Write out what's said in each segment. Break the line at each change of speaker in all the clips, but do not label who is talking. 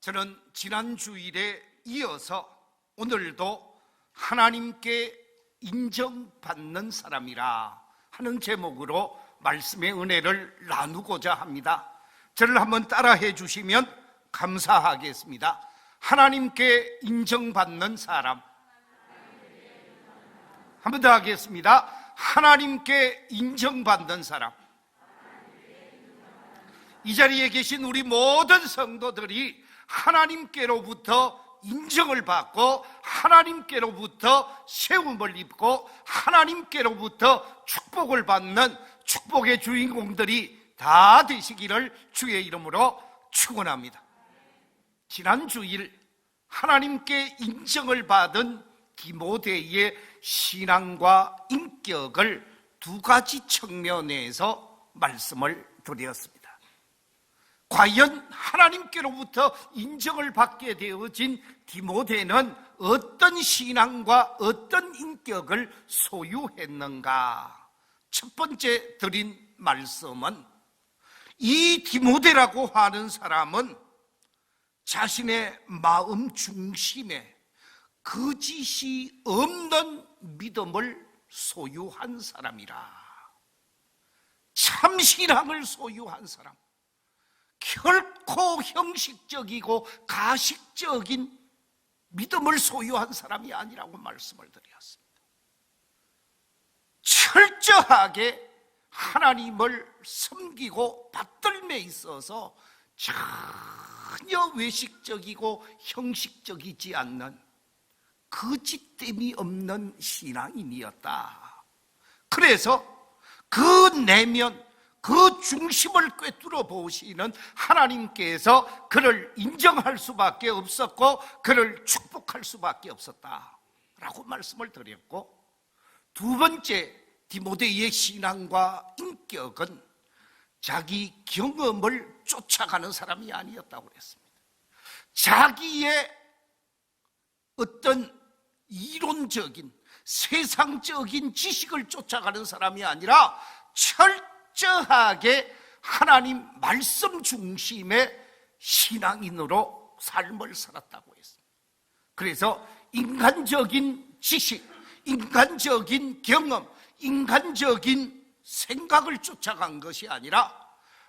저는 지난 주일에 이어서 오늘도 하나님께 인정받는 사람이라 하는 제목으로 말씀의 은혜를 나누고자 합니다. 저를 한번 따라해 주시면 감사하겠습니다. 하나님께 인정받는 사람. 한 번 더 하겠습니다. 하나님께 인정받는 사람. 이 자리에 계신 우리 모든 성도들이 하나님께로부터 인정을 받고 하나님께로부터 세움을 입고 하나님께로부터 축복을 받는 축복의 주인공들이 다 되시기를 주의 이름으로 축원합니다. 지난 주일 하나님께 인정을 받은 디모데의 신앙과 인격을 두 가지 측면에서 말씀을 드렸습니다. 과연 하나님께로부터 인정을 받게 되어진 디모데는 어떤 신앙과 어떤 인격을 소유했는가? 첫 번째 드린 말씀은 이 디모데라고 하는 사람은 자신의 마음 중심에 거짓이 없는 믿음을 소유한 사람이라. 참 신앙을 소유한 사람, 결코 형식적이고 가식적인 믿음을 소유한 사람이 아니라고 말씀을 드렸습니다. 철저하게 하나님을 섬기고 받들매 있어서 전혀 외식적이고 형식적이지 않는 거짓됨이 없는 신앙인이었다. 그래서 그 내면, 그 중심을 꿰뚫어 보시는 하나님께서 그를 인정할 수밖에 없었고 그를 축복할 수밖에 없었다라고 말씀을 드렸고, 두 번째 디모데의 신앙과 인격은 자기 경험을 쫓아가는 사람이 아니었다고 그랬습니다. 자기의 어떤 이론적인 세상적인 지식을 쫓아가는 사람이 아니라 철저하게 하나님 말씀 중심의 신앙인으로 삶을 살았다고 했습니다. 그래서 인간적인 지식, 인간적인 경험, 인간적인 생각을 쫓아간 것이 아니라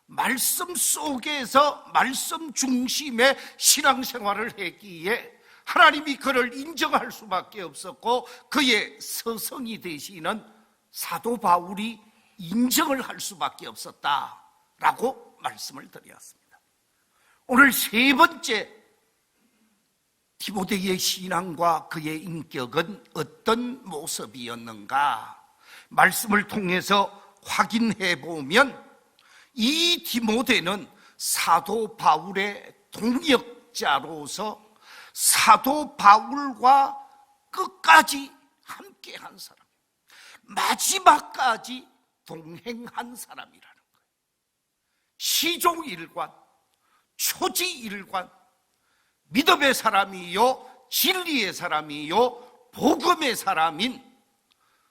말씀 속에서 말씀 중심의 신앙생활을 했기에 하나님이 그를 인정할 수밖에 없었고 그의 서성이 되시는 사도 바울이 인정을 할 수밖에 없었다라고 말씀을 드렸습니다. 오늘 세 번째 디모데의 신앙과 그의 인격은 어떤 모습이었는가 말씀을 통해서 확인해 보면 이 디모데는 사도 바울의 동역자로서 사도 바울과 끝까지 함께한 사람, 마지막까지 동행한 사람이라는 거예요. 시종일관, 초지일관, 믿음의 사람이요, 진리의 사람이요, 복음의 사람인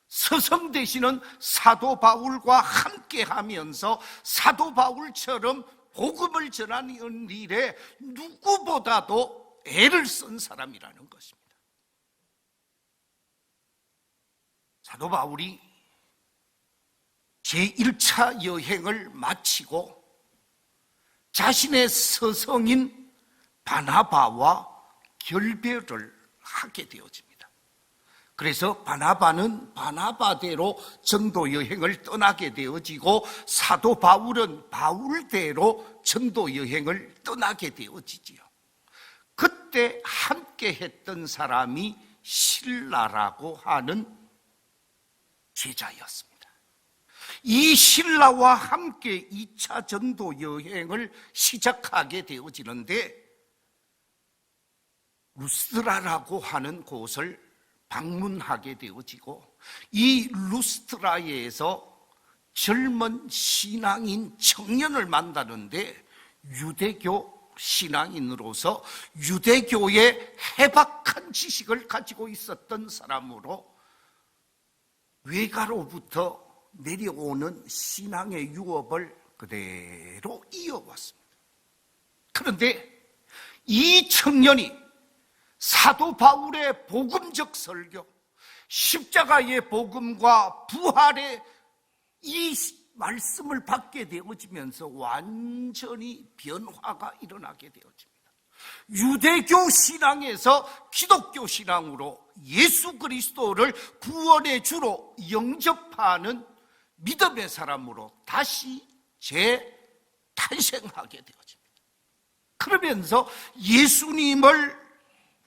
스승 되시는 사도 바울과 함께하면서 사도 바울처럼 복음을 전하는 일에 누구보다도 애를 쓴 사람이라는 것입니다. 사도 바울이 제1차 여행을 마치고 자신의 스승인 바나바와 결별을 하게 되어집니다. 그래서 바나바는 바나바대로 전도 여행을 떠나게 되어지고 사도 바울은 바울대로 전도 여행을 떠나게 되어지지요. 그때 함께 했던 사람이 실라라고 하는 제자였습니다. 이 실라와 함께 2차 전도 여행을 시작하게 되어지는데 루스트라라고 하는 곳을 방문하게 되어지고 이 루스트라에서 젊은 신앙인 청년을 만나는데 유대교 신앙인으로서 유대교의 해박한 지식을 가지고 있었던 사람으로 외가로부터 내려오는 신앙의 유업을 그대로 이어왔습니다. 그런데 이 청년이 사도 바울의 복음적 설교, 십자가의 복음과 부활의 이 말씀을 받게 되어지면서 완전히 변화가 일어나게 되어집니다. 유대교 신앙에서 기독교 신앙으로 예수 그리스도를 구원의 주로 영접하는 믿음의 사람으로 다시 재탄생하게 되어집니다. 그러면서 예수님을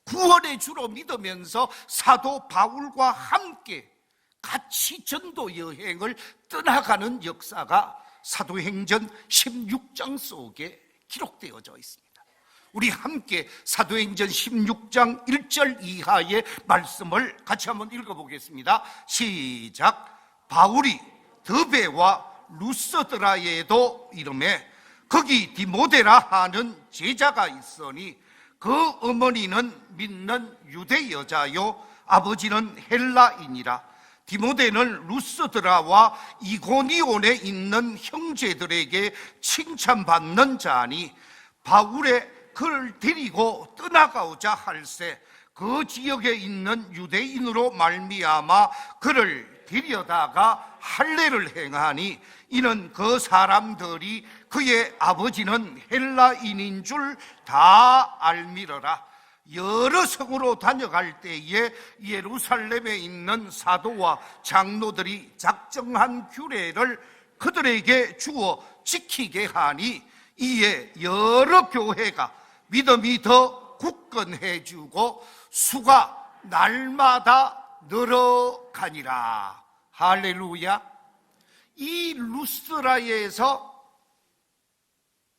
구원의 주로 믿으면서 사도 바울과 함께 같이 전도 여행을 떠나가는 역사가 사도행전 16장 속에 기록되어져 있습니다. 우리 함께 사도행전 16장 1절 이하의 말씀을 같이 한번 읽어보겠습니다. 시작. 바울이 더베와 루스드라에도 이르매 거기 디모데라 하는 제자가 있으니 그 어머니는 믿는 유대 여자요 아버지는 헬라인이라. 디모데는 루스드라와 이고니온에 있는 형제들에게 칭찬받는 자니 바울의 그를 데리고 떠나가고자 할세 그 지역에 있는 유대인으로 말미암아 그를 데려다가 할례를 행하니 이는 그 사람들이 그의 아버지는 헬라인인 줄 다 알미러라. 여러 성으로 다녀갈 때에 예루살렘에 있는 사도와 장로들이 작정한 규례를 그들에게 주어 지키게 하니 이에 여러 교회가 믿음이 더 굳건해지고 수가 날마다 늘어가니라. 할렐루야. 이 루스드라에서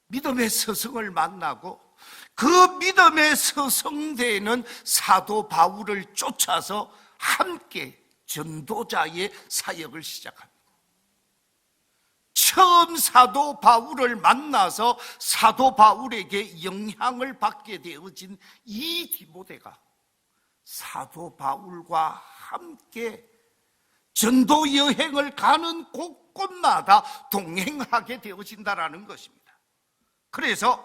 믿음의 스승을 만나고 그 믿음의 스승되는 사도 바울을 쫓아서 함께 전도자의 사역을 시작합니다. 처음 사도 바울을 만나서 사도 바울에게 영향을 받게 되어진 이 디모데가 사도 바울과 함께 전도 여행을 가는 곳곳마다 동행하게 되어진다라는 것입니다. 그래서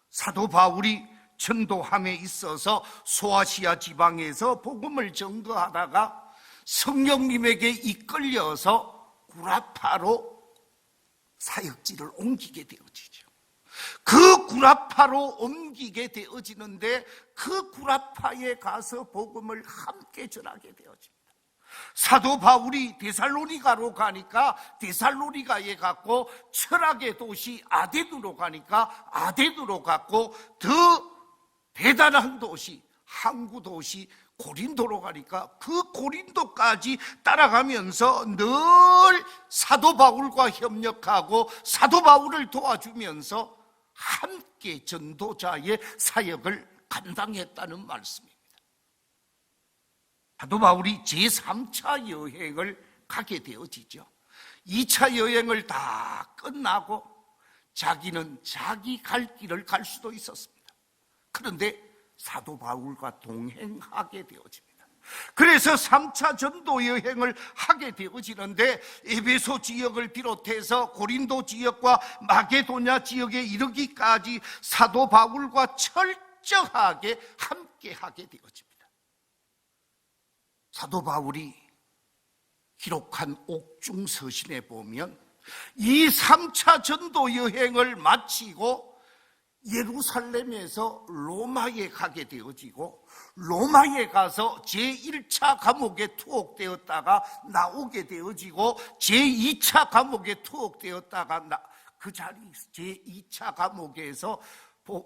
사도 바울이 전도함에 있어서 소아시아 지방에서 복음을 전거하다가 성령님에게 이끌려서 구라파로 사역지를 옮기게 되어지죠. 그 구라파로 옮기게 되어지는데 그 구라파에 가서 복음을 함께 전하게 되어집니다. 사도 바울이 데살로니가로 가니까 데살로니가에 갔고, 철학의 도시 아덴으로 가니까 아덴으로 갔고, 더 대단한 도시, 항구 도시 고린도로 가니까 그 고린도까지 따라가면서 늘 사도 바울과 협력하고 사도 바울을 도와주면서 함께 전도자의 사역을 감당했다는 말씀입니다. 사도 바울이 제3차 여행을 가게 되어지죠. 2차 여행을 다 끝나고 자기는 자기 갈 길을 갈 수도 있었습니다. 그런데 사도 바울과 동행하게 되어집니다. 그래서 3차 전도 여행을 하게 되어지는데 에베소 지역을 비롯해서 고린도 지역과 마게도냐 지역에 이르기까지 사도 바울과 철저하게 함께 하게 되어집니다. 사도 바울이 기록한 옥중서신에 보면 이 3차 전도 여행을 마치고 예루살렘에서 로마에 가게 되어지고, 로마에 가서 제1차 감옥에 투옥되었다가 나오게 되어지고, 제2차 감옥에 투옥되었다가 그 자리 제2차 감옥에서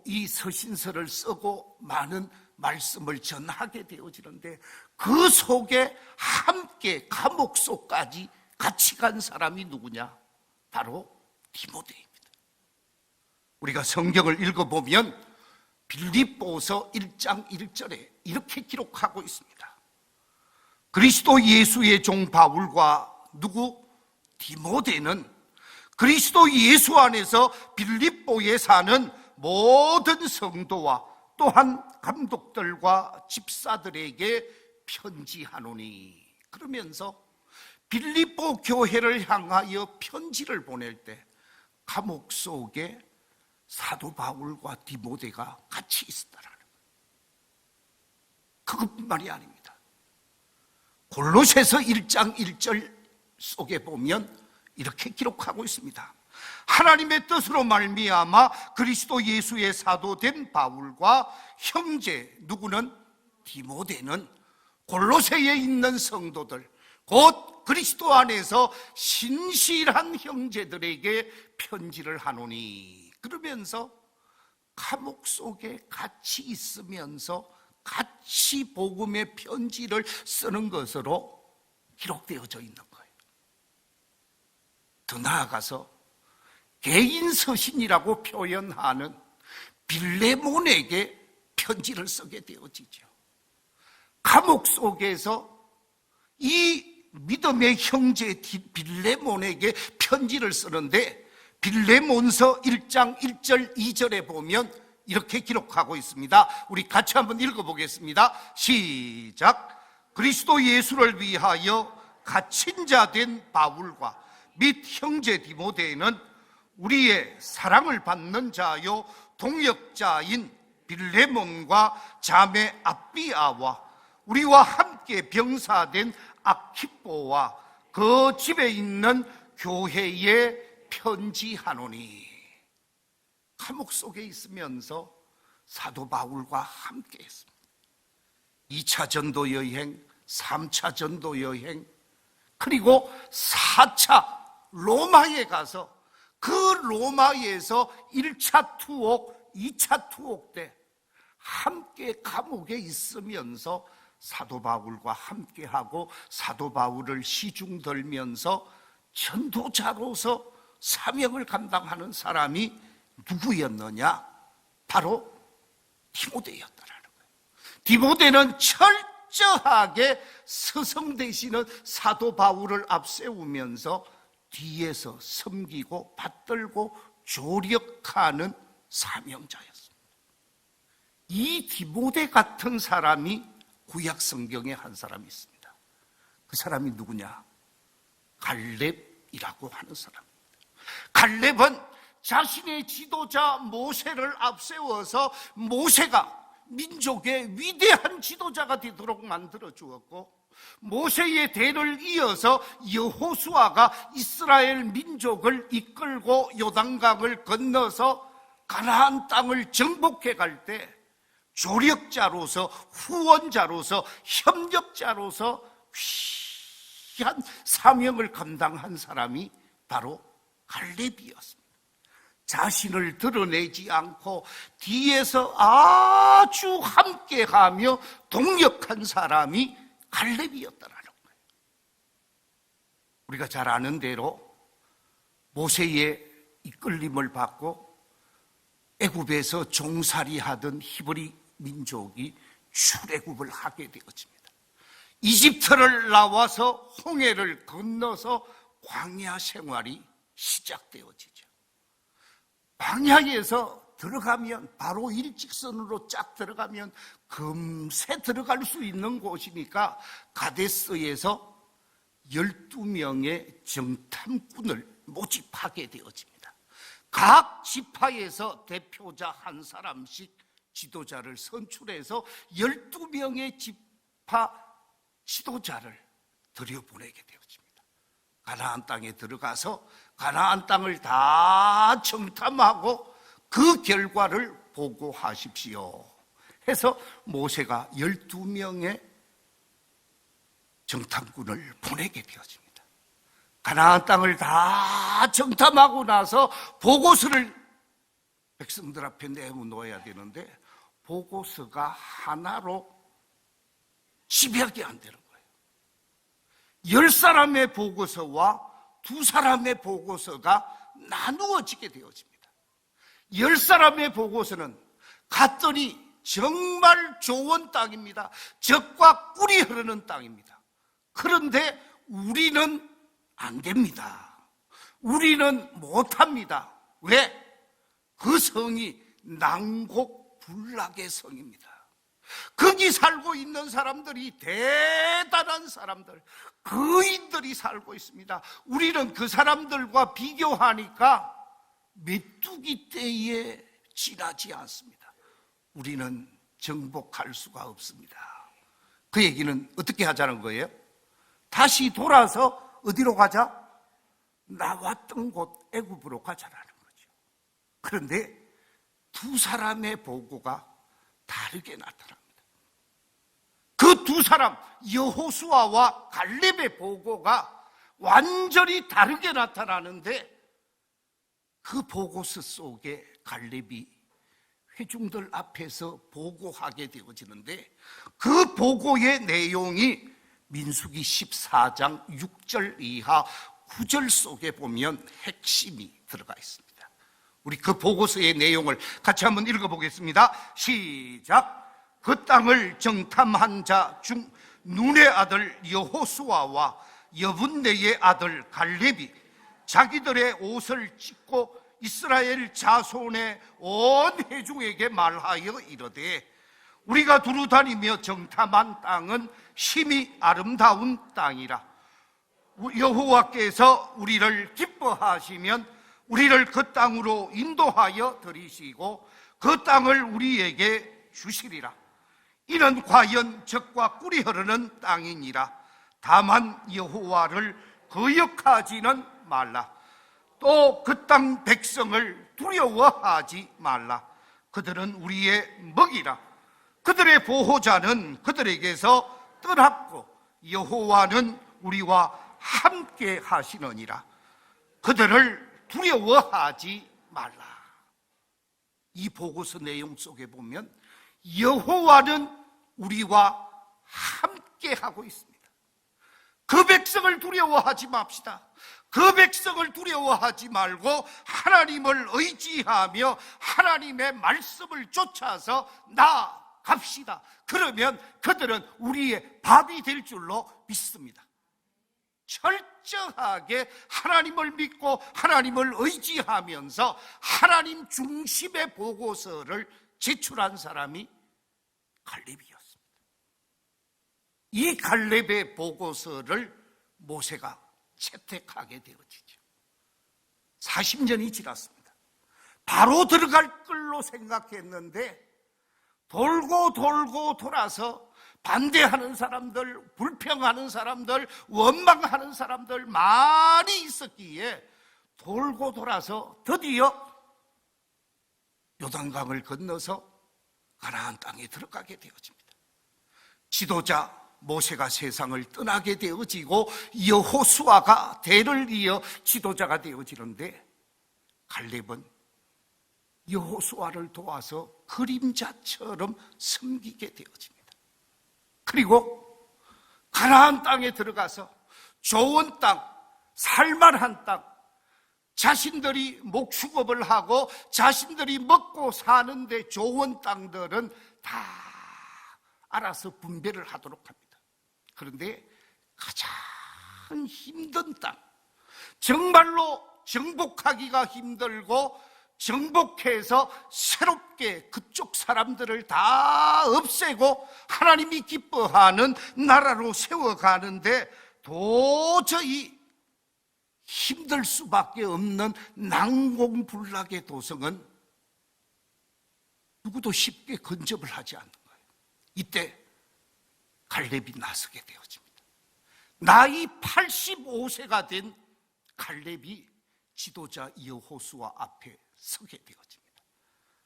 이 서신서를 쓰고 많은 말씀을 전하게 되어지는데, 그 속에 함께 감옥 속까지 같이 간 사람이 누구냐? 바로 디모데입니다. 우리가 성경을 읽어보면 빌립보서 1장 1절에 이렇게 기록하고 있습니다. 그리스도 예수의 종 바울과 디모데는 그리스도 예수 안에서 빌립보에 사는 모든 성도와 또한 감독들과 집사들에게 편지하노니. 그러면서 빌립보 교회를 향하여 편지를 보낼 때 감옥 속에 사도 바울과 디모데가 같이 있었다라는 거예요. 그것뿐만이 아닙니다. 골로새서 1장 1절 속에 보면 이렇게 기록하고 있습니다. 하나님의 뜻으로 말미암아 그리스도 예수의 사도된 바울과 형제 누구는 디모데는 골로새에 있는 성도들 곧 그리스도 안에서 신실한 형제들에게 편지를 하노니, 그러면서 감옥 속에 같이 있으면서 같이 복음의 편지를 쓰는 것으로 기록되어져 있는 거예요. 더 나아가서 개인 서신이라고 표현하는 빌레몬에게 편지를 쓰게 되어지죠. 감옥 속에서 이 믿음의 형제 빌레몬에게 편지를 쓰는데, 빌레몬서 1장 1절 2절에 보면 이렇게 기록하고 있습니다. 우리 같이 한번 읽어보겠습니다. 시작. 그리스도 예수를 위하여 갇힌 자 된 바울과 및 형제 디모데는 우리의 사랑을 받는 자요 동역자인 빌레몬과 자매 아비아와 우리와 함께 병사된 아키뽀와 그 집에 있는 교회에 편지하노니. 감옥 속에 있으면서 사도 바울과 함께 했습니다. 2차 전도 여행, 3차 전도 여행, 그리고 4차 로마에 가서 그 로마에서 1차 투옥, 2차 투옥 때 함께 감옥에 있으면서 사도 바울과 함께하고 사도 바울을 시중 들면서 전도자로서 사명을 감당하는 사람이 누구였느냐? 바로 디모데였다라는 거예요. 디모데는 철저하게 스승 되시는 사도 바울을 앞세우면서 뒤에서 섬기고 받들고 조력하는 사명자였습니다. 이 디모데 같은 사람이 구약 성경에 한 사람이 있습니다. 그 사람이 누구냐? 갈렙이라고 하는 사람입니다. 갈렙은 자신의 지도자 모세를 앞세워서 모세가 민족의 위대한 지도자가 되도록 만들어 주었고, 모세의 대를 이어서 여호수아가 이스라엘 민족을 이끌고 요단강을 건너서 가나안 땅을 정복해 갈 때 조력자로서, 후원자로서, 협력자로서 귀한 사명을 감당한 사람이 바로 갈렙이었습니다. 자신을 드러내지 않고 뒤에서 아주 함께하며 동역한 사람이 갈렙이었다라는 거예요. 우리가 잘 아는 대로 모세의 이끌림을 받고 애굽에서 종살이하던 히브리 민족이 출애굽을 하게 되어집니다. 이집트를 나와서 홍해를 건너서 광야 생활이 시작되어지죠. 광야에서 들어가면 바로 일직선으로 쫙 들어가면 금세 들어갈 수 있는 곳이니까 가데스에서 12명의 정탐꾼을 모집하게 되어집니다. 각 지파에서 대표자 한 사람씩 지도자를 선출해서 12명의 지파 지도자를 들여보내게 되어집니다. 가나안 땅에 들어가서 가나안 땅을 다 정탐하고 그 결과를 보고하십시오 해서 모세가 12명의 정탐꾼을 보내게 되어집니다. 가나안 땅을 다 정탐하고 나서 보고서를 백성들 앞에 내놓아야 되는데 보고서가 하나로 집약이 안 되는 거예요. 10사람의 보고서와 2사람의 보고서가 나누어지게 되어집니다. 10사람의 보고서는 갔더니 정말 좋은 땅입니다. 젖과 꿀이 흐르는 땅입니다. 그런데 우리는 안 됩니다. 우리는 못합니다. 왜? 그 성이 난곡불락의 성입니다. 거기 살고 있는 사람들이 대단한 사람들, 거인들이 살고 있습니다. 우리는 그 사람들과 비교하니까 메뚜기 떼에 지나지 않습니다. 우리는 정복할 수가 없습니다. 그 얘기는 어떻게 하자는 거예요? 다시 돌아서 어디로 가자? 나왔던 곳 애굽으로 가자라는 거죠. 그런데 두 사람의 보고가 다르게 나타납니다. 그 두 사람, 여호수아와 갈렙의 보고가 완전히 다르게 나타나는데, 그 보고서 속에 갈렙이 회중들 앞에서 보고하게 되어지는데, 그 보고의 내용이 민수기 14장 6절 이하 9절 속에 보면 핵심이 들어가 있습니다. 우리 그 보고서의 내용을 같이 한번 읽어보겠습니다. 시작. 그 땅을 정탐한 자 중 눈의 아들 여호수아와 여분네의 아들 갈렙이 자기들의 옷을 찢고 이스라엘 자손의 온 회중에게 말하여 이르되, 우리가 두루 다니며 정탐한 땅은 심히 아름다운 땅이라. 여호와께서 우리를 기뻐하시면 우리를 그 땅으로 인도하여 들이시고 그 땅을 우리에게 주시리라. 이는 과연 젖과 꿀이 흐르는 땅이니라. 다만 여호와를 거역하지는 말라. 또 그 땅 백성을 두려워하지 말라. 그들은 우리의 먹이라. 그들의 보호자는 그들에게서 떠났고 여호와는 우리와 함께 하시느니라. 그들을 두려워하지 말라. 이 보고서 내용 속에 보면 여호와는 우리와 함께 하고 있습니다. 그 백성을 두려워하지 맙시다. 그 백성을 두려워하지 말고 하나님을 의지하며 하나님의 말씀을 쫓아서 나아갑시다. 그러면 그들은 우리의 밥이 될 줄로 믿습니다. 철저하게 하나님을 믿고 하나님을 의지하면서 하나님 중심의 보고서를 제출한 사람이 갈렙이었습니다. 이 갈렙의 보고서를 모세가 채택하게 되어지죠. 40년이 지났습니다. 바로 들어갈 걸로 생각했는데 돌고 돌고 돌아서 반대하는 사람들, 불평하는 사람들, 원망하는 사람들 많이 있었기에 돌고 돌아서 드디어 요단강을 건너서 가나안 땅에 들어가게 되어집니다. 지도자 모세가 세상을 떠나게 되어지고 여호수아가 대를 이어 지도자가 되어지는데, 갈렙은 여호수아를 도와서 그림자처럼 섬기게 되어집니다. 그리고 가나안 땅에 들어가서 좋은 땅, 살만한 땅, 자신들이 목축업을 하고 자신들이 먹고 사는데 좋은 땅들은 다 알아서 분배를 하도록 합니다. 그런데 가장 힘든 땅, 정말로 정복하기가 힘들고 정복해서 새롭게 그쪽 사람들을 다 없애고 하나님이 기뻐하는 나라로 세워가는데 도저히 힘들 수밖에 없는 난공불락의 도성은 누구도 쉽게 근접을 하지 않는 거예요. 이때 갈렙이 나서게 되어집니다. 나이 85세가 된 갈렙이 지도자 여호수아 앞에 서게 되어집니다.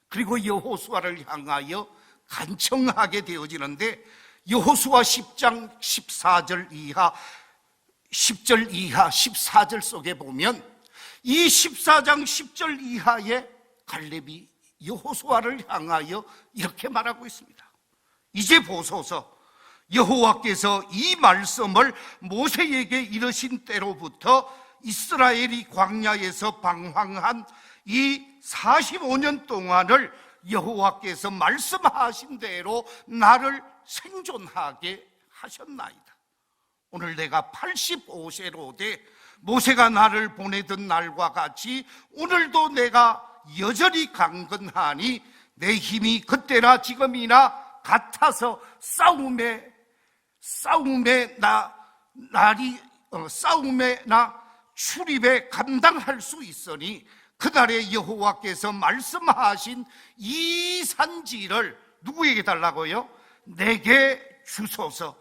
그리고 여호수아를 향하여 간청하게 되어지는데, 여호수아 10장 14절 이하 10절 이하 14절 속에 보면 이 14장 10절 이하에 갈렙이 여호수아를 향하여 이렇게 말하고 있습니다. 이제 보소서, 여호와께서 이 말씀을 모세에게 이르신 때로부터 이스라엘이 광야에서 방황한 이 45년 동안을 여호와께서 말씀하신 대로 나를 생존하게 하셨나이다. 오늘 내가 85세로 돼 모세가 나를 보내던 날과 같이 오늘도 내가 여전히 강건하니 내 힘이 그때나 지금이나 같아서 싸움에 나 출입에 감당할 수 있으니 그날에 여호와께서 말씀하신 이 산지를 누구에게 달라고요? 내게 주소서.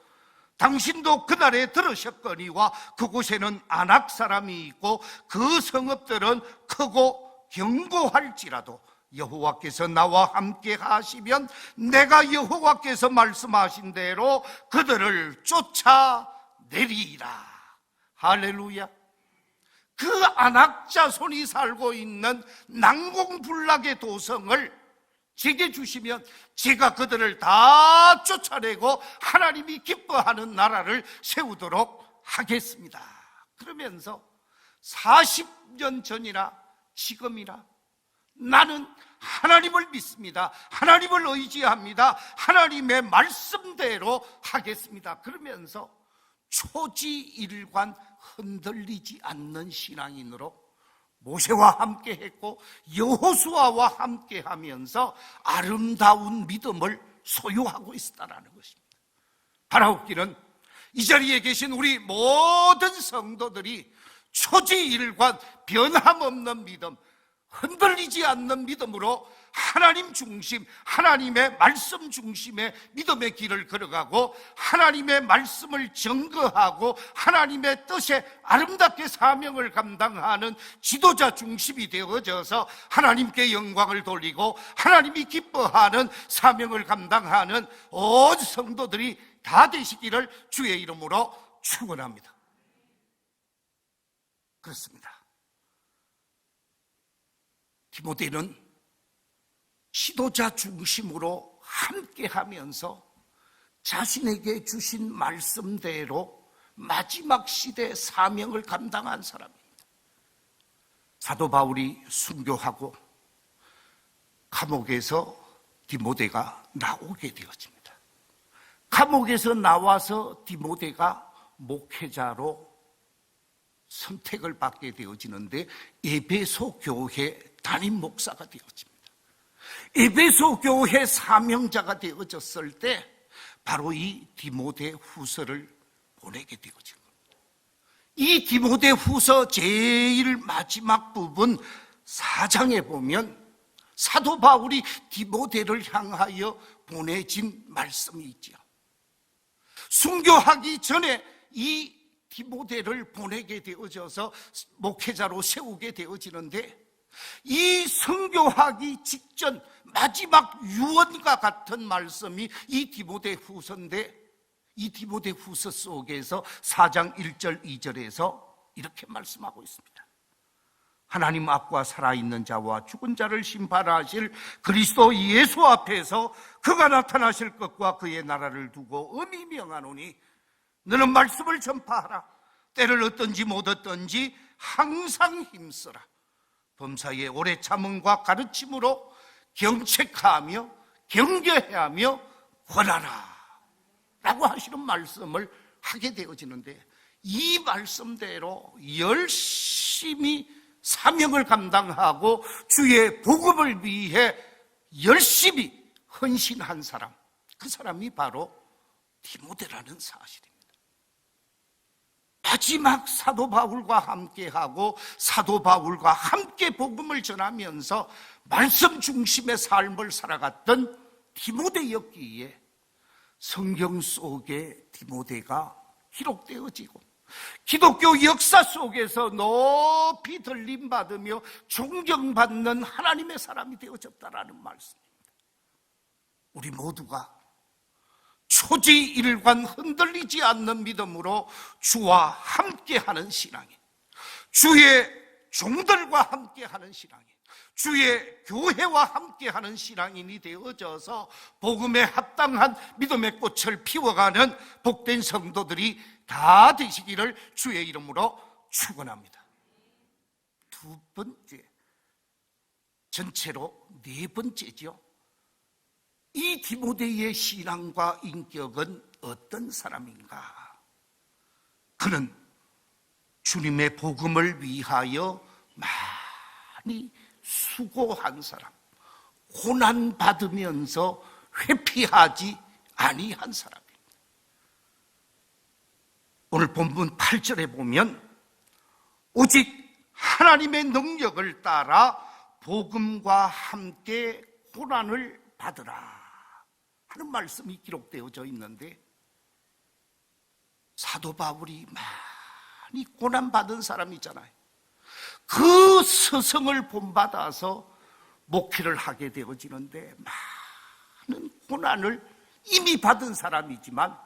당신도 그날에 들으셨거니와 그곳에는 아낙 사람이 있고 그 성읍들은 크고 견고할지라도 여호와께서 나와 함께 하시면 내가 여호와께서 말씀하신 대로 그들을 쫓아내리라. 할렐루야. 그 아낙 자손이 살고 있는 난공불락의 도성을 제게 주시면 제가 그들을 다 쫓아내고 하나님이 기뻐하는 나라를 세우도록 하겠습니다. 그러면서 40년 전이나 지금이나 나는 하나님을 믿습니다. 하나님을 의지합니다. 하나님의 말씀대로 하겠습니다. 그러면서 초지일관 흔들리지 않는 신앙인으로 모세와 함께 했고 여호수아와 함께 하면서 아름다운 믿음을 소유하고 있었다는 것입니다. 바라옵기는 이 자리에 계신 우리 모든 성도들이 초지일관 변함없는 믿음, 흔들리지 않는 믿음으로 하나님 중심, 하나님의 말씀 중심의 믿음의 길을 걸어가고 하나님의 말씀을 증거하고 하나님의 뜻에 아름답게 사명을 감당하는 지도자 중심이 되어져서 하나님께 영광을 돌리고 하나님이 기뻐하는 사명을 감당하는 온 성도들이 다 되시기를 주의 이름으로 축원합니다. 그렇습니다. 디모데는 지도자 중심으로 함께 하면서 자신에게 주신 말씀대로 마지막 시대 사명을 감당한 사람입니다. 사도 바울이 순교하고 감옥에서 디모데가 나오게 되어집니다. 감옥에서 나와서 디모데가 목회자로 선택을 받게 되어지는데 에베소 교회 담임 목사가 되어집니다. 에베소 교회 사명자가 되어졌을 때 바로 이 디모데 후서를 보내게 되어진 겁니다. 이 디모데 후서 제일 마지막 부분 4장에 보면 사도 바울이 디모데를 향하여 보내진 말씀이 있죠. 순교하기 전에 이 디모데를 보내게 되어져서 목회자로 세우게 되어지는데 이 순교하기 직전 마지막 유언과 같은 말씀이 이 디모데 후서인데 이 디모데 후서 속에서 4장 1절 2절에서 이렇게 말씀하고 있습니다. 하나님 앞과 살아있는 자와 죽은 자를 심판하실 그리스도 예수 앞에서 그가 나타나실 것과 그의 나라를 두고 엄히 명하노니 너는 말씀을 전파하라. 때를 얻든지 못 얻든지 항상 힘쓰라. 범사에 오래 참음과 가르침으로 경책하며 경계하며 권하라 라고 하시는 말씀을 하게 되어지는데 이 말씀대로 열심히 사명을 감당하고 주의 복음을 위해 열심히 헌신한 사람, 그 사람이 바로 디모데라는 사실입니다. 마지막 사도 바울과 함께하고 사도 바울과 함께 복음을 전하면서 말씀 중심의 삶을 살아갔던 디모데였기에 성경 속에 디모데가 기록되어지고 기독교 역사 속에서 높이 들림받으며 존경받는 하나님의 사람이 되어졌다라는 말씀입니다. 우리 모두가 초지일관 흔들리지 않는 믿음으로 주와 함께하는 신앙이, 주의 종들과 함께하는 신앙이, 주의 교회와 함께하는 신앙인이 되어져서 복음에 합당한 믿음의 꽃을 피워가는 복된 성도들이 다 되시기를 주의 이름으로 축원합니다. 두 번째, 전체로 네 번째죠. 이 디모데의 신앙과 인격은 어떤 사람인가? 그는 주님의 복음을 위하여 많이 수고한 사람, 고난받으면서 회피하지 아니한 사람입니다. 오늘 본문 8절에 보면 오직 하나님의 능력을 따라 복음과 함께 고난을 받으라 하는 말씀이 기록되어져 있는데, 사도 바울이 많이 고난받은 사람이잖아요. 그 스승을 본받아서 목회를 하게 되어지는데, 많은 고난을 이미 받은 사람이지만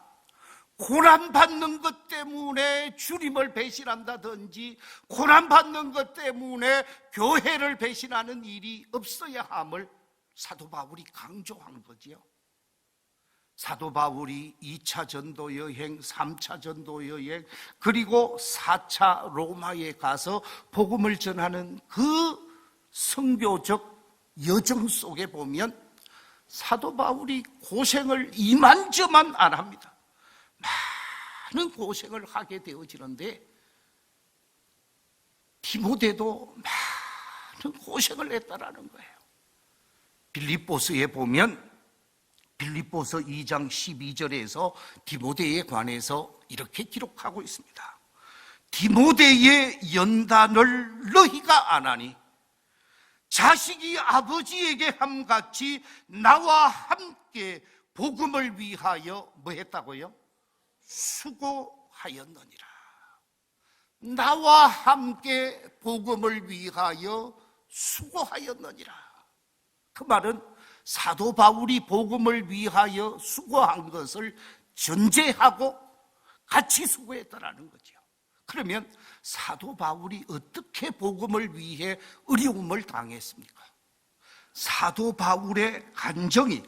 고난받는 것 때문에 주님을 배신한다든지 고난받는 것 때문에 교회를 배신하는 일이 없어야 함을 사도 바울이 강조한 거지요. 사도 바울이 2차 전도 여행, 3차 전도 여행, 그리고 4차 로마에 가서 복음을 전하는 그 선교적 여정 속에 보면 사도 바울이 고생을 이만저만 안 합니다. 많은 고생을 하게 되어지는데, 디모데도 많은 고생을 했다라는 거예요. 빌립보서에 보면 빌립보서 2장 12절에서 디모데에 관해서 이렇게 기록하고 있습니다. 디모데의 연단을 너희가 안 하니 자식이 아버지에게 함같이 나와 함께 복음을 위하여 뭐 했다고요? 수고하였느니라. 나와 함께 복음을 위하여 수고하였느니라. 그 말은 사도 바울이 복음을 위하여 수고한 것을 전제하고 같이 수고했다라는 거죠. 그러면 사도 바울이 어떻게 복음을 위해 어려움을 당했습니까? 사도 바울의 간정이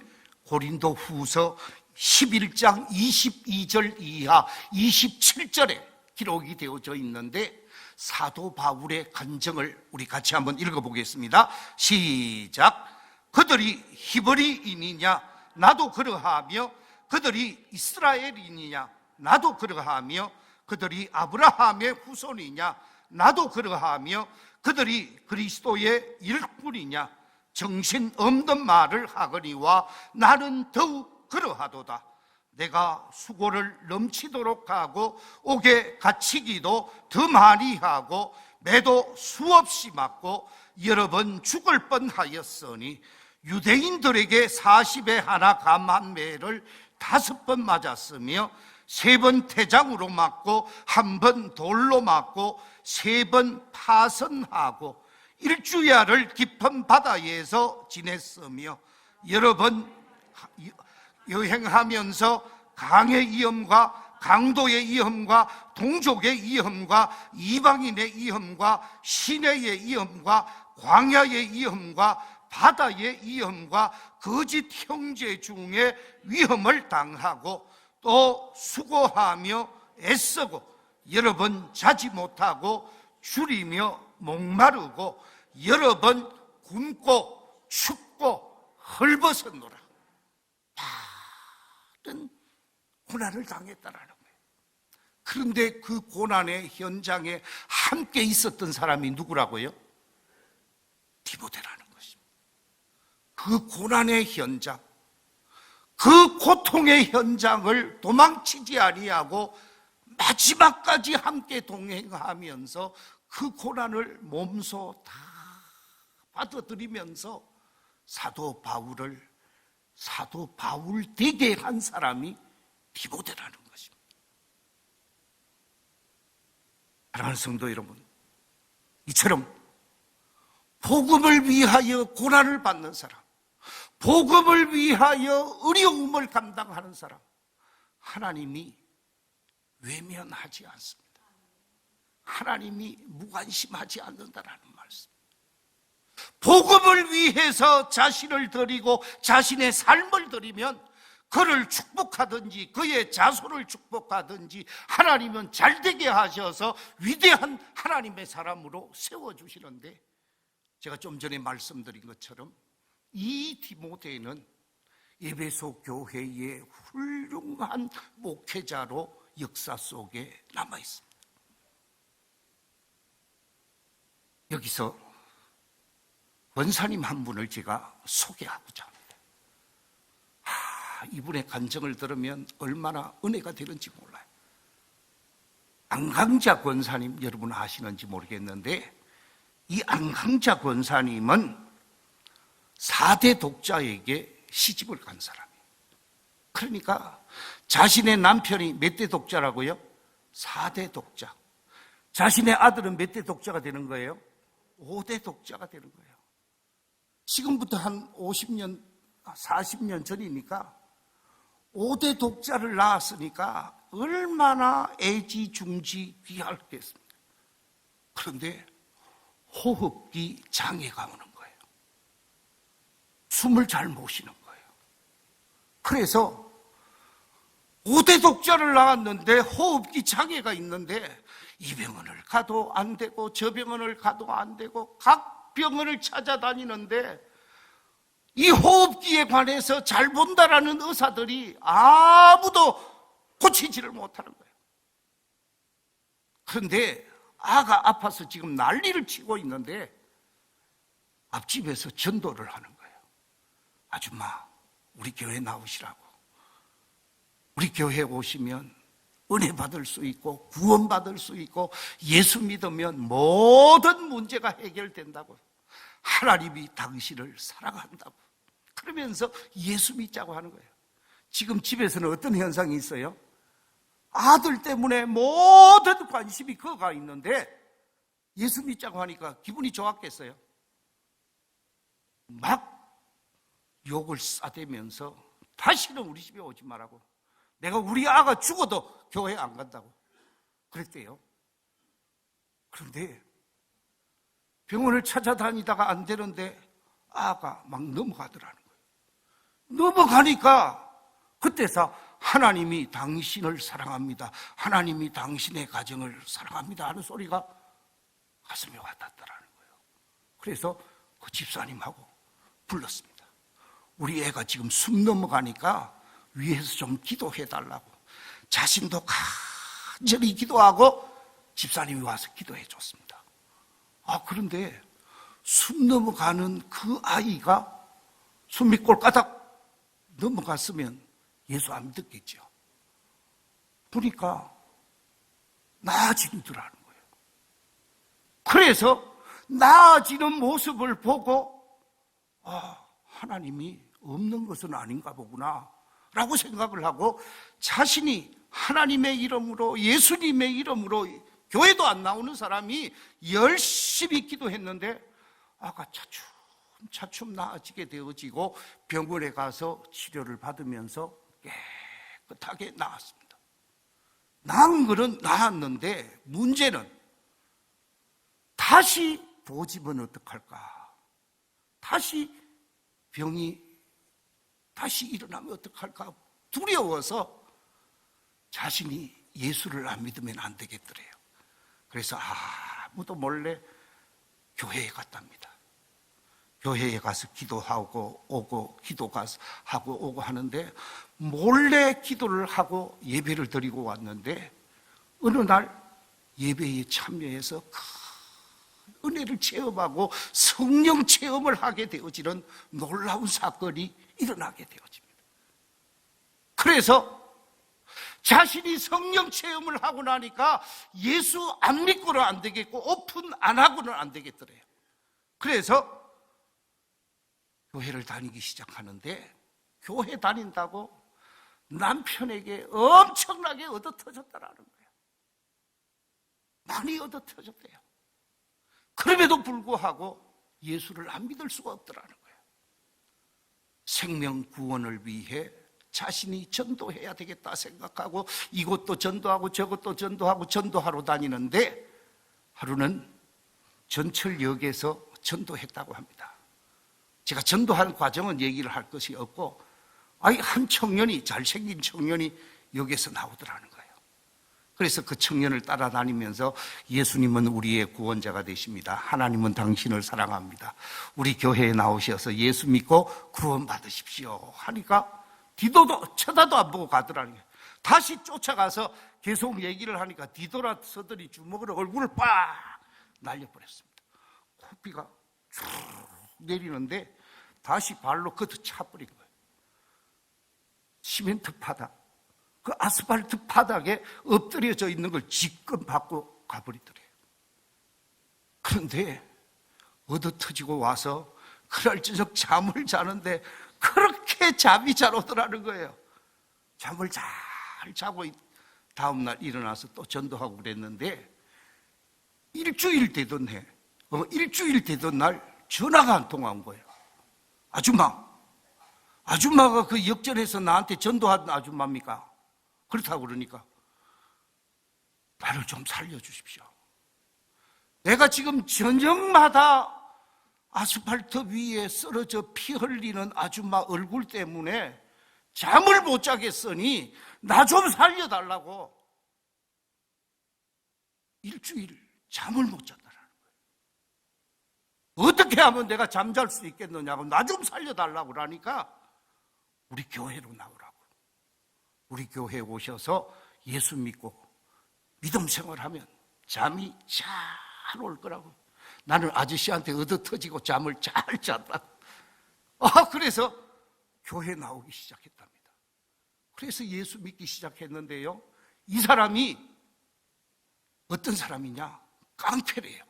고린도 후서 11장 22절 이하 27절에 기록이 되어져 있는데, 사도 바울의 간정을 우리 같이 한번 읽어보겠습니다. 시작. 그들이 히브리인이냐 나도 그러하며, 그들이 이스라엘인이냐 나도 그러하며, 그들이 아브라함의 후손이냐 나도 그러하며, 그들이 그리스도의 일꾼이냐 정신 없는 말을 하거니와 나는 더욱 그러하도다. 내가 수고를 넘치도록 하고 옥에 갇히기도 더 많이 하고 매도 수없이 맞고 여러 번 죽을 뻔하였으니, 유대인들에게 40에 하나 감한 매를 5번 맞았으며 3번 태장으로 맞고 1번 돌로 맞고 3번 파선하고 일주야를 깊은 바다에서 지냈으며 여러 번 여행하면서 강의 위험과 강도의 위험과 동족의 위험과 이방인의 위험과 시내의 위험과 광야의 위험과 바다의 위험과 거짓 형제 중에 위험을 당하고 또 수고하며 애쓰고 여러 번 자지 못하고 줄이며 목마르고 여러 번 굶고 춥고 헐벗었노라. 다른 고난을 당했다라는 거예요. 그런데 그 고난의 현장에 함께 있었던 사람이 누구라고요? 디모데라는 것입니다. 그 고난의 현장, 그 고통의 현장을 도망치지 아니하고 마지막까지 함께 동행하면서 그 고난을 몸소 다 받아들이면서 사도 바울을 사도 바울 되게 한 사람이 디모데라는 것입니다. 사랑하는 성도 여러분, 이처럼 복음을 위하여 고난을 받는 사람, 복음을 위하여 어려움을 감당하는 사람, 하나님이 외면하지 않습니다. 하나님이 무관심하지 않는다라는 말씀. 복음을 위해서 자신을 드리고 자신의 삶을 드리면 그를 축복하든지 그의 자손을 축복하든지 하나님은 잘되게 하셔서 위대한 하나님의 사람으로 세워주시는데, 제가 좀 전에 말씀드린 것처럼 이 디모데는 에베소 교회의 훌륭한 목회자로 역사 속에 남아 있습니다. 여기서 권사님 한 분을 제가 소개하고자 합니다. 이분의 간증을 들으면 얼마나 은혜가 되는지 몰라요. 안강자 권사님 여러분 아시는지 모르겠는데 이 안강자 권사님은 4대 독자에게 시집을 간 사람이에요. 그러니까 자신의 남편이 몇 대 독자라고요? 4대 독자. 자신의 아들은 몇 대 독자가 되는 거예요? 5대 독자가 되는 거예요. 지금부터 한 50년, 40년 전이니까 5대 독자를 낳았으니까 얼마나 애지중지귀하겠습니까? 그런데 호흡기 장애가 오는 거예요. 숨을 잘 못 쉬는 거예요. 그래서 5대 독자를 낳았는데 호흡기 장애가 있는데 이 병원을 가도 안 되고 저 병원을 가도 안 되고 각 병원을 찾아다니는데 이 호흡기에 관해서 잘 본다라는 의사들이 아무도 고치지를 못하는 거예요. 그런데 아가 아파서 지금 난리를 치고 있는데 앞집에서 전도를 하는 거예요. 아줌마, 우리 교회 나오시라고. 우리 교회에 오시면 은혜 받을 수 있고 구원 받을 수 있고 예수 믿으면 모든 문제가 해결된다고. 하나님이 당신을 사랑한다고. 그러면서 예수 믿자고 하는 거예요. 지금 집에서는 어떤 현상이 있어요? 아들 때문에 모든 관심이 그가 있는데 예수 믿자고 하니까 기분이 좋았겠어요? 막 욕을 싸대면서 다시는 우리 집에 오지 말라고. 내가 우리 아가 죽어도 교회 안 간다고 그랬대요. 그런데 병원을 찾아다니다가 안 되는데 아가 막 넘어가더라는 거예요. 넘어가니까 그때서 하나님이 당신을 사랑합니다. 하나님이 당신의 가정을 사랑합니다 하는 소리가 가슴에 와닿더라는 거예요. 그래서 그 집사님하고 불렀습니다. 우리 애가 지금 숨 넘어가니까 위에서 좀 기도해달라고. 자신도 간절히 기도하고 집사님이 와서 기도해 줬습니다. 그런데 숨 넘어가는 그 아이가 숨이 꼴까닥 넘어갔으면 예수 안 믿었겠죠. 보니까 나아지더라는 거예요. 그래서 나아지는 모습을 보고 하나님이 없는 것은 아닌가 보구나 라고 생각을 하고 자신이 하나님의 이름으로 예수님의 이름으로 교회도 안 나오는 사람이 열심히 기도했는데 아가 차츰 나아지게 되어지고 병원에 가서 치료를 받으면서 깨끗하게 나았습니다. 나은 거는 나았는데 문제는 다시 보집은 어떡할까? 다시 병이 다시 일어나면 어떡할까? 두려워서 자신이 예수를 안 믿으면 안 되겠더래요. 그래서 아무도 몰래 교회에 갔답니다. 교회에 가서 기도하고 오고 기도 가서 하고 오고 하는데 몰래 기도를 하고 예배를 드리고 왔는데 어느 날 예배에 참여해서 큰 은혜를 체험하고 성령 체험을 하게 되어지는 놀라운 사건이 일어나게 되어집니다. 그래서 자신이 성령 체험을 하고 나니까 예수 안 믿고는 안 되겠고 오픈 안 하고는 안 되겠더래요. 그래서 교회를 다니기 시작하는데 교회 다닌다고 남편에게 엄청나게 얻어터졌다라는 거예요. 많이 얻어터졌대요. 그럼에도 불구하고 예수를 안 믿을 수가 없더라는 거예요. 생명 구원을 위해 자신이 전도해야 되겠다 생각하고 이것도 전도하고 저것도 전도하고 전도하러 다니는데 하루는 전철역에서 전도했다고 합니다. 제가 전도한 과정은 얘기를 할 것이 없고 한 청년이 잘생긴 청년이 역에서 나오더라는 거예요. 그래서 그 청년을 따라다니면서 예수님은 우리의 구원자가 되십니다. 하나님은 당신을 사랑합니다. 우리 교회에 나오셔서 예수 믿고 구원 받으십시오 하니까 뒤도 쳐다도 안 보고 가더라는 거예요. 다시 쫓아가서 계속 얘기를 하니까 뒤돌아서더니 주먹으로 얼굴을 빡 날려버렸습니다. 코피가 쭉 내리는데 다시 발로 그도 차버린 거예요. 시멘트 바닥, 그 아스팔트 바닥에 엎드려져 있는 걸 지금 받고 가버리더래요. 그런데 얻어터지고 와서 그날 저녁 잠을 자는데 그렇게 잠이 잘 오더라는 거예요. 잠을 잘 자고 다음날 일어나서 또 전도하고 그랬는데 일주일 되던 날 전화가 한 통 온 거예요. 아줌마가 그 역전해서 나한테 전도한 아줌마입니까? 그렇다고 그러니까 나를 좀 살려주십시오. 내가 지금 저녁마다 아스팔트 위에 쓰러져 피 흘리는 아줌마 얼굴 때문에 잠을 못 자겠으니 나 좀 살려달라고. 일주일 잠을 못 잤다라는 거예요. 어떻게 하면 내가 잠잘 수 있겠느냐고, 나 좀 살려달라고 그러니까 우리 교회로 나오라고. 우리 교회에 오셔서 예수 믿고 믿음 생활하면 잠이 잘 올 거라고. 나는 아저씨한테 얻어터지고 잠을 잘 잤다고. 그래서 교회 나오기 시작했답니다. 그래서 예수 믿기 시작했는데요, 이 사람이 어떤 사람이냐? 깡패래요.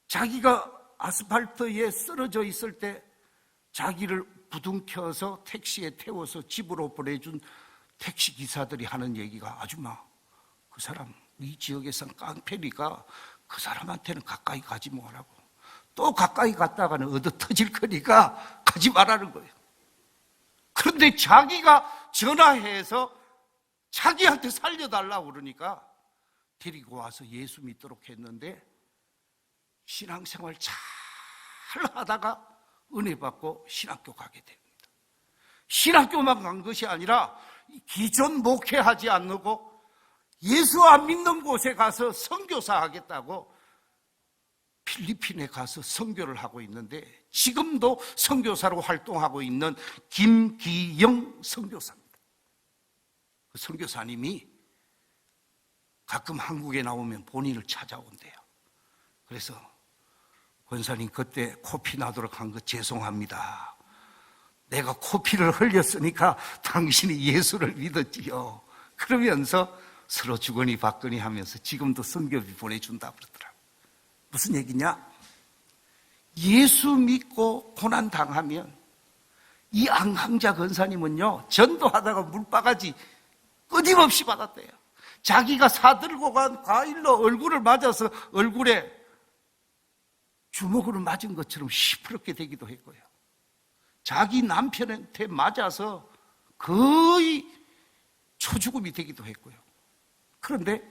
자기가 아스팔트에 쓰러져 있을 때 자기를 부둥켜서 택시에 태워서 집으로 보내준 택시 기사들이 하는 얘기가, 아줌마, 그 사람 이 지역에선 깡패니까 그 사람한테는 가까이 가지 말라고. 또 가까이 갔다가는 얻어터질 거니까 가지 말라는 거예요. 그런데 자기가 전화해서 자기한테 살려달라고 그러니까 데리고 와서 예수 믿도록 했는데, 신앙생활 잘 하다가 은혜 받고 신학교 가게 됩니다. 신학교만 간 것이 아니라 기존 목회하지 않고 예수 안 믿는 곳에 가서 선교사 하겠다고 필리핀에 가서 선교를 하고 있는데, 지금도 선교사로 활동하고 있는 김기영 선교사입니다. 그 선교사님이 가끔 한국에 나오면 본인을 찾아온대요. 그래서 권사님, 그때 코피 나도록 한 거 죄송합니다. 내가 코피를 흘렸으니까 당신이 예수를 믿었지요. 그러면서 서로 주거니 받거니 하면서 지금도 선교비 보내준다 그러더라고요. 무슨 얘기냐? 예수 믿고 고난 당하면, 이 안강자 권사님은요, 전도하다가 물바가지 끊임없이 받았대요. 자기가 사들고 간 과일로 얼굴을 맞아서 얼굴에 주먹으로 맞은 것처럼 시퍼렇게 되기도 했고요. 자기 남편한테 맞아서 거의 초죽음이 되기도 했고요. 그런데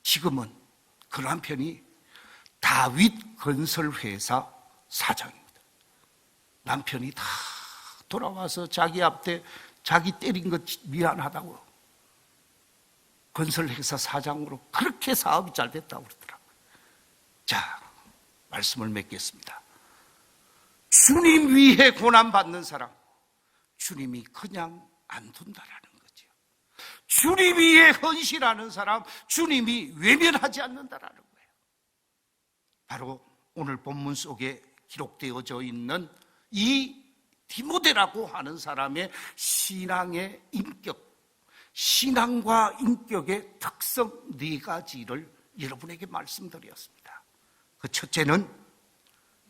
지금은 그 남편이 다윗 건설회사 사장입니다. 남편이 다 돌아와서 자기 앞에 자기 때린 것 미안하다고 건설회사 사장으로 그렇게 사업이 잘 됐다고 그러더라고요. 자, 말씀을 맺겠습니다. 주님 위해 고난받는 사람, 주님이 그냥 안 둔다라는 거죠. 주님 위해 헌신하는 사람, 주님이 외면하지 않는다라는 거예요. 바로 오늘 본문 속에 기록되어져 있는 이 디모데라고 하는 사람의 신앙의 인격, 신앙과 인격의 특성 4가지를 여러분에게 말씀드렸습니다. 그 첫째는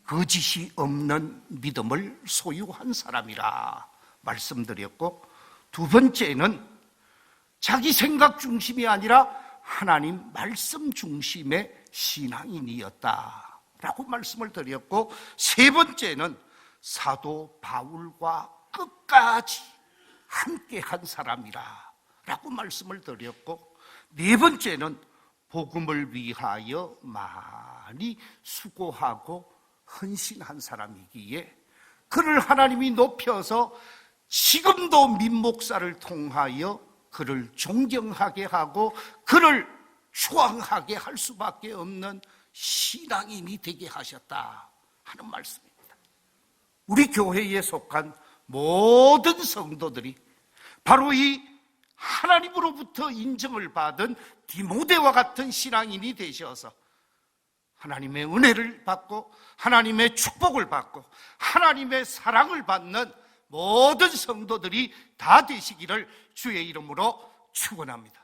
거짓이 없는 믿음을 소유한 사람이라 말씀드렸고, 두 번째는 자기 생각 중심이 아니라 하나님 말씀 중심의 신앙인이었다라고 말씀을 드렸고, 세 번째는 사도 바울과 끝까지 함께한 사람이라 라고 말씀을 드렸고, 네 번째는 복음을 위하여 많이 수고하고 헌신한 사람이기에 그를 하나님이 높여서 지금도 민목사를 통하여 그를 존경하게 하고 그를 추앙하게 할 수밖에 없는 신앙인이 되게 하셨다 하는 말씀입니다. 우리 교회에 속한 모든 성도들이 바로 이 하나님으로부터 인정을 받은 디모데와 같은 신앙인이 되셔서 하나님의 은혜를 받고 하나님의 축복을 받고 하나님의 사랑을 받는 모든 성도들이 다 되시기를 주의 이름으로 축원합니다.